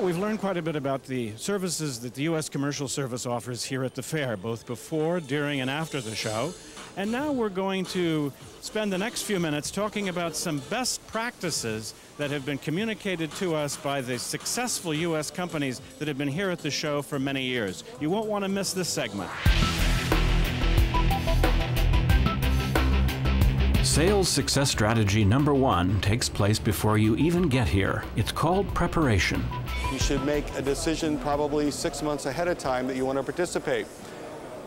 Well, we've learned quite a bit about the services that the U.S. Commercial Service offers here at the fair, both before, during, and after the show. And now we're going to spend the next few minutes talking about some best practices that have been communicated to us by the successful U.S. companies that have been here at the show for many years. You won't want to miss this segment. Sales success strategy number 1 takes place before you even get here. It's called preparation. You should make a decision probably 6 months ahead of time that you want to participate.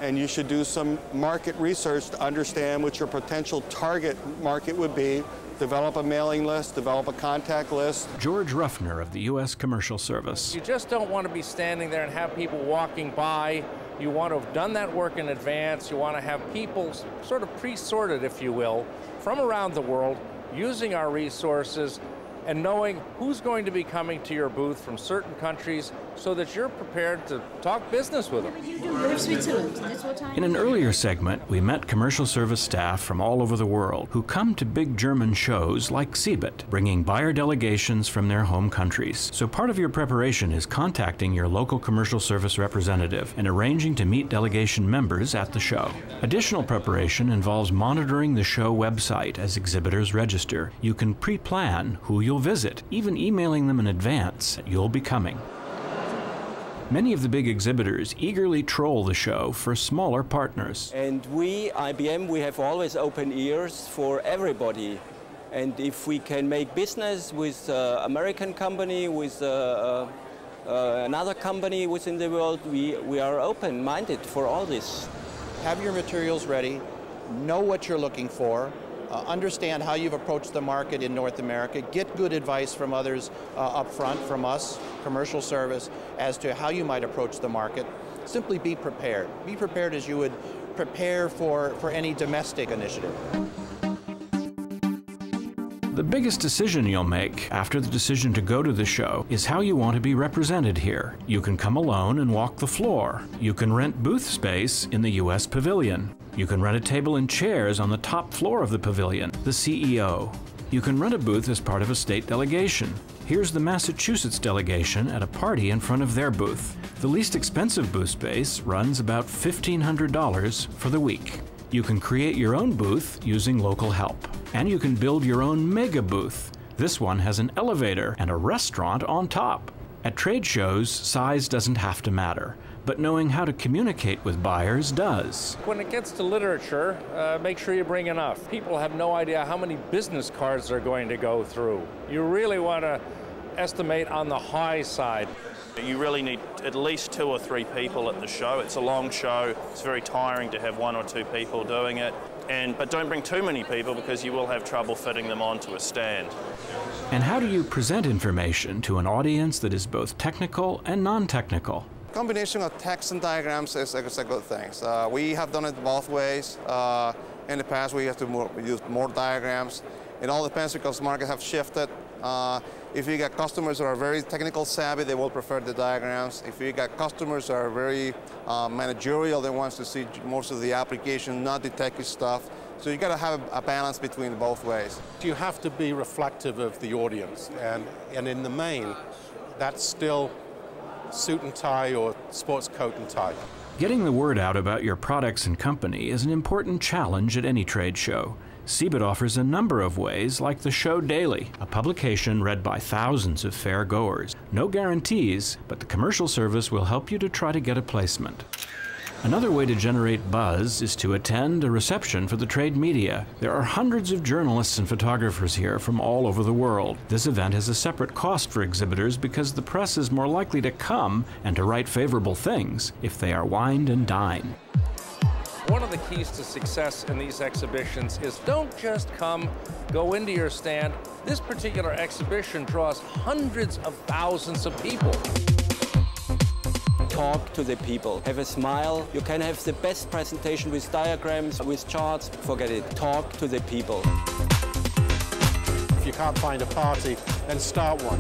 And you should do some market research to understand what your potential target market would be. Develop a mailing list, develop a contact list. George Ruffner of the U.S. Commercial Service. You just don't want to be standing there and have people walking by. You want to have done that work in advance. You want to have people sort of pre-sorted, if you will, from around the world, using our resources and knowing who's going to be coming to your booth from certain countries so that you're prepared to talk business with them. In an earlier segment, we met commercial service staff from all over the world who come to big German shows like CeBIT, bringing buyer delegations from their home countries. So part of your preparation is contacting your local commercial service representative and arranging to meet delegation members at the show. Additional preparation involves monitoring the show website as exhibitors register. You can pre-plan who you'll visit, even emailing them in advance that you'll be coming. Many of the big exhibitors eagerly troll the show for smaller partners. And we, IBM, we have always open ears for everybody. And if we can make business with an American company, with another company within the world, we are open-minded for all this. Have your materials ready, know what you're looking for, understand how you've approached the market in North America, get good advice from others up front, from us, commercial service, as to how you might approach the market. Simply be prepared. Be prepared as you would prepare for any domestic initiative. The biggest decision you'll make after the decision to go to the show is how you want to be represented here. You can come alone and walk the floor. You can rent booth space in the U.S. Pavilion. You can rent a table and chairs on the top floor of the pavilion, the CEO. You can rent a booth as part of a state delegation. Here's the Massachusetts delegation at a party in front of their booth. The least expensive booth space runs about $1,500 for the week. You can create your own booth using local help. And you can build your own mega booth. This one has an elevator and a restaurant on top. At trade shows, size doesn't have to matter, but knowing how to communicate with buyers does. When it gets to literature, make sure you bring enough. People have no idea how many business cards they're going to go through. You really want to estimate on the high side. You really need at least 2 or 3 people at the show. It's a long show. It's very tiring to have 1 or 2 people doing it. But don't bring too many people because you will have trouble fitting them onto a stand. And how do you present information to an audience that is both technical and non-technical? Combination of text and diagrams is a good thing. We have done it both ways. In the past, we have to use more diagrams. It all depends because markets have shifted. If you get customers who are very technical savvy, they will prefer the diagrams. If you get customers who are very managerial, they want to see most of the application, not the techy stuff. So you got to have a balance between both ways. You have to be reflective of the audience, and in the main, that's still suit and tie or sports coat and tie. Getting the word out about your products and company is an important challenge at any trade show. CeBIT offers a number of ways, like the Show Daily, a publication read by thousands of fair goers. No guarantees, but the commercial service will help you to try to get a placement. Another way to generate buzz is to attend a reception for the trade media. There are hundreds of journalists and photographers here from all over the world. This event has a separate cost for exhibitors because the press is more likely to come and to write favorable things if they are wined and dined. One of the keys to success in these exhibitions is don't just come, go into your stand. This particular exhibition draws hundreds of thousands of people. Talk to the people. Have a smile. You can have the best presentation with diagrams, with charts. Forget it. Talk to the people. If you can't find a party, then start one.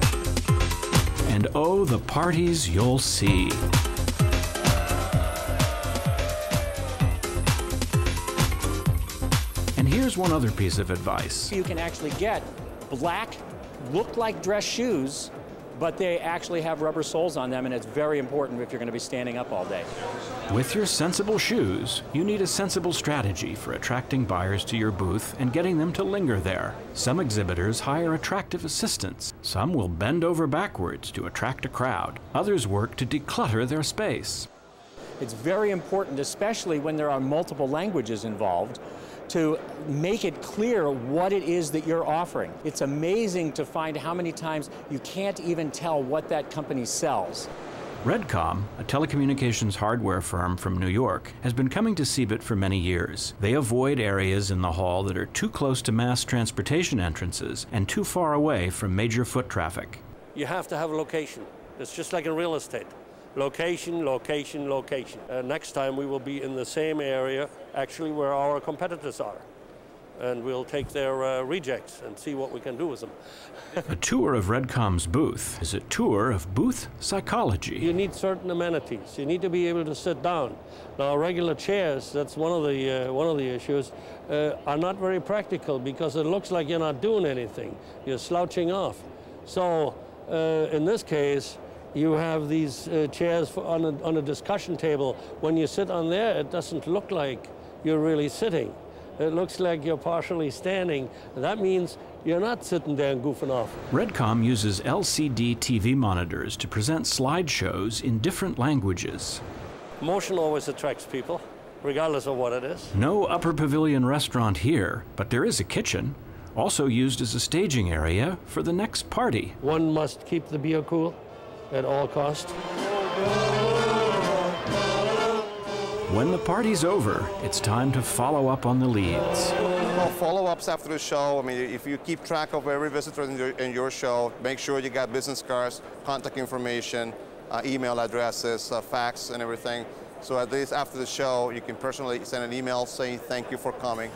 And oh, the parties you'll see. And here's one other piece of advice. You can actually get black, look like dress shoes but they actually have rubber soles on them, and it's very important if you're going to be standing up all day. With your sensible shoes, you need a sensible strategy for attracting buyers to your booth and getting them to linger there. Some exhibitors hire attractive assistants. Some will bend over backwards to attract a crowd. Others work to declutter their space. It's very important, especially when there are multiple languages involved, to make it clear what it is that you're offering. It's amazing to find how many times you can't even tell what that company sells. Redcom, a telecommunications hardware firm from New York, has been coming to CeBIT for many years. They avoid areas in the hall that are too close to mass transportation entrances and too far away from major foot traffic. You have to have a location. It's just like in real estate. Location, location, location. Next time we will be in the same area, actually where our competitors are. And we'll take their rejects and see what we can do with them. A tour of Redcom's booth is a tour of booth psychology. You need certain amenities. You need to be able to sit down. Now, regular chairs, that's one of the issues, are not very practical because it looks like you're not doing anything. You're slouching off. So, in this case, you have these chairs on a discussion table. When you sit on there, it doesn't look like you're really sitting. It looks like you're partially standing. That means you're not sitting there and goofing off. Redcom uses LCD TV monitors to present slideshows in different languages. Motion always attracts people, regardless of what it is. No upper pavilion restaurant here, but there is a kitchen, also used as a staging area for the next party. One must keep the beer cool at all costs. When the party's over, it's time to follow up on the leads. Well, follow-ups after the show. I mean, if you keep track of every visitor in your show, make sure you got business cards, contact information, email addresses, fax, and everything. So at least after the show, you can personally send an email saying thank you for coming.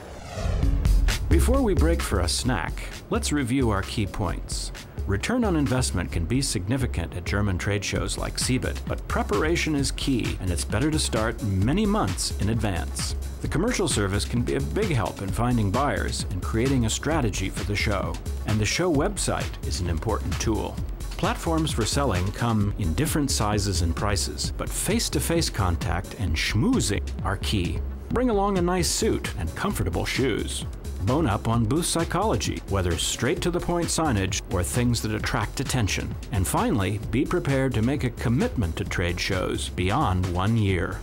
Before we break for a snack, let's review our key points. Return on investment can be significant at German trade shows like CeBIT, but preparation is key, and it's better to start many months in advance. The commercial service can be a big help in finding buyers and creating a strategy for the show, and the show website is an important tool. Platforms for selling come in different sizes and prices, but face-to-face contact and schmoozing are key. Bring along a nice suit and comfortable shoes. Bone up on booth psychology, whether straight-to-the-point signage or things that attract attention. And finally, be prepared to make a commitment to trade shows beyond 1 year.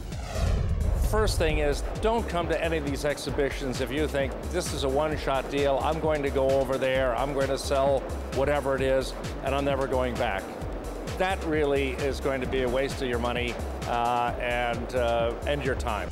First thing is, don't come to any of these exhibitions if you think this is a one-shot deal. I'm going to go over there, I'm going to sell whatever it is, and I'm never going back. That really is going to be a waste of your money and your time.